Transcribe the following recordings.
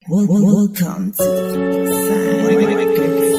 Welcome to Sign Records.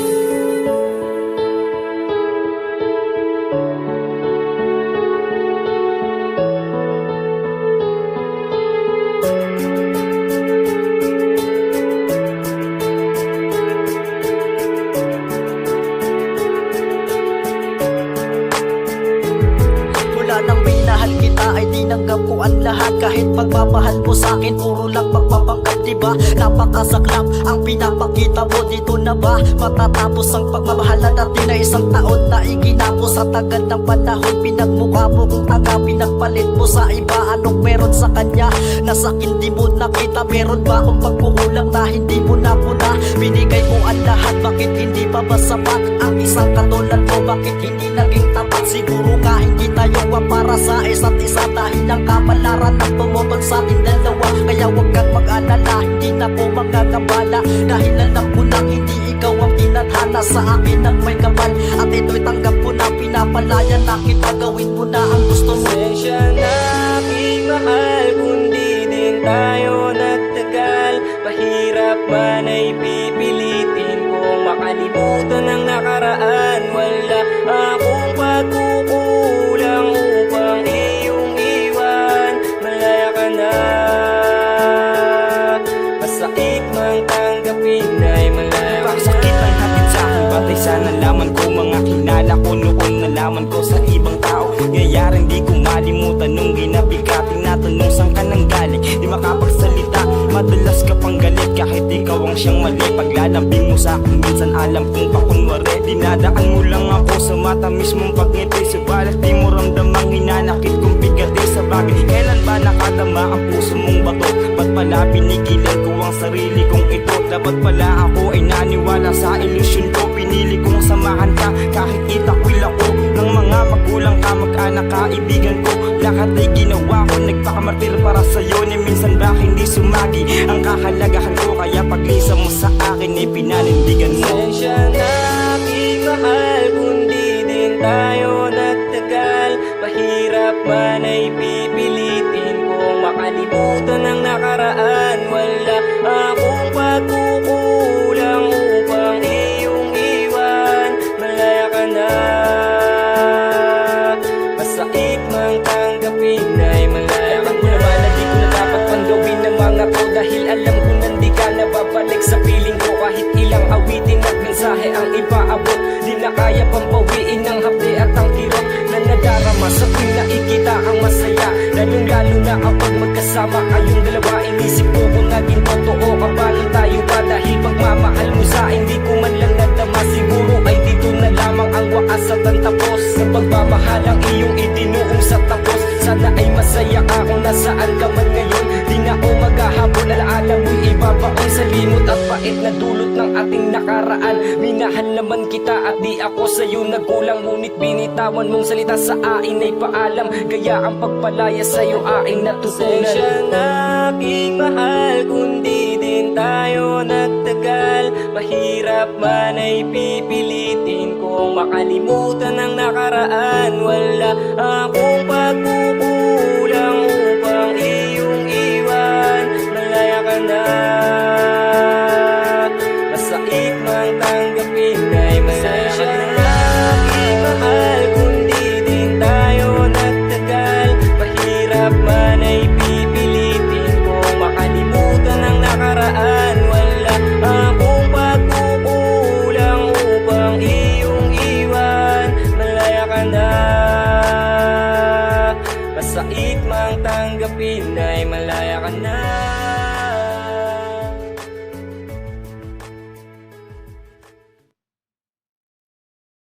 Mula nang minahal kita ay tinanggap ko ang lahat. Kahit pagmamahal mo sa'kin puro lang pagpapanggap, diba? Napakasaklap ang pinapakita mo, dito na ba matatapos ang pagmamahal na dati na isang taon na iginapos? Sa tagal ng panahon pinagmukha mo kung tanga, pinagpalit mo sa iba. Anong meron sa kanya na sa'kin di mo nakita? Meron ba akong pagkukulang na hindi mo napuna? Binigay mo ang lahat, bakit hindi pa ba sapat? Ang isang katulad mo, bakit hindi naging tapat? Siguro nga hindi tayo para sa isa't isa, dahil ang kapalaran ng tumutol sa ating dalawa. Kaya huwag kang mag-alala, hindi na ko magkakabala, dahil alam ko na hindi ikaw ang tinadhana sa akin ng may kapal. At ito'y tanggap ko na pinapalaya na kita, gawin mo na ang gusto mo. Pasensya na aking mahal, kundi din tayo nagtagal. Mahirap man ay pipilitin kong makalimutan ang nakaraan. Wala akong pagkukulang upang iyong iwan. Malaya ka na, masakit mang tanggapin ay malaya ka na. Sakit ang hatid sa'kin, batay sa nalaman ko. Mga kilala ko noon, nalaman ko sa ibang tao. Ngayaring di ko malimutan nung ginabigating natanong saan ka nang galing. Di makapagsalita, madalas ka pang galit kahit ikaw ang siyang mali. Paglalambing mo sa'kin, minsan alam kong pakunwari. Dinadaan mo lang ako sa mata mismong pagngiti. Subalit di mo ramdamang hinanakit kong bigati sa bagay. Kailan ba nakatama ang puso mong bato? Ba't pala pinigilan ko ang sarili kong ito? Dapat pala ako ay naniwala sa ilusyon ko. Pinili kong samahan ka kahit itakwil ako ng mga magulang ka, mag-anak, kaibigan ko. Lahat ay ginawa ko, nagpakamartir para sa'yo. Ni minsan ba hindi sumagi ang kahalagahan ko? Kaya paglisa mo sa akin ay pinanindigan mo. Pasensya na aking mahal, kundi din tayo nagtagal. Mahirap man ay pipilitin kong makalimutan ang nakaraan. Wala akong pagkukulang upang iyong iwan. Malaya ka na, masakit mang tanggapin ay malaya ka na. Naman na di ko na dapat pang gawin ng mga to, dahil alam ko nandi ka na babalik sa piling ko. Kahit ilang awitin at mensahe ang ipaabot, di na kaya pang bawiin ng hapde at ang kirot na nadarama sa tuwing nakikita ang masaya. Lalong lalo na kapag magkasama kayong dalawa. Inisip ko kung naging totoo ka ba nung tayo pa, dahil pagmamahal mo sa hindi ko man lang nadama. Siguro ay dito na lamang ang wakas at ang tapos ng pagmamahal ang iyong itinuong sa tapos. Sana ay masaya ka kung nasaan ka man ngayon. Di na ako maghahabol, alaala mo'y ibabaon sa limot at pait na dulot ng ating nakaraan. Minahal naman kita at di ako sa'yo nagkulang, ngunit binitawan mong salita sa akin ay paalam. Kaya ang pagpalaya sa'yo aking natutunan. Pasensya na aking mahal, kundi din tayo nagtagal. Mahirap man ay pipilitin kong makalimutan ang nakaraan. Wala akong pagkukulang upang iyong iwan. Malaya ka na, masakit mang tanggapin ay malaya ka na. Aking mahal, kundi din tayo nagtagal. Mahirap man ay pipilitin kong makalimutan ang nakaraan. Wala akong pagkukulang upang iyong iwan. Malaya ka na, masakit mang tanggapin ay malaya ka na.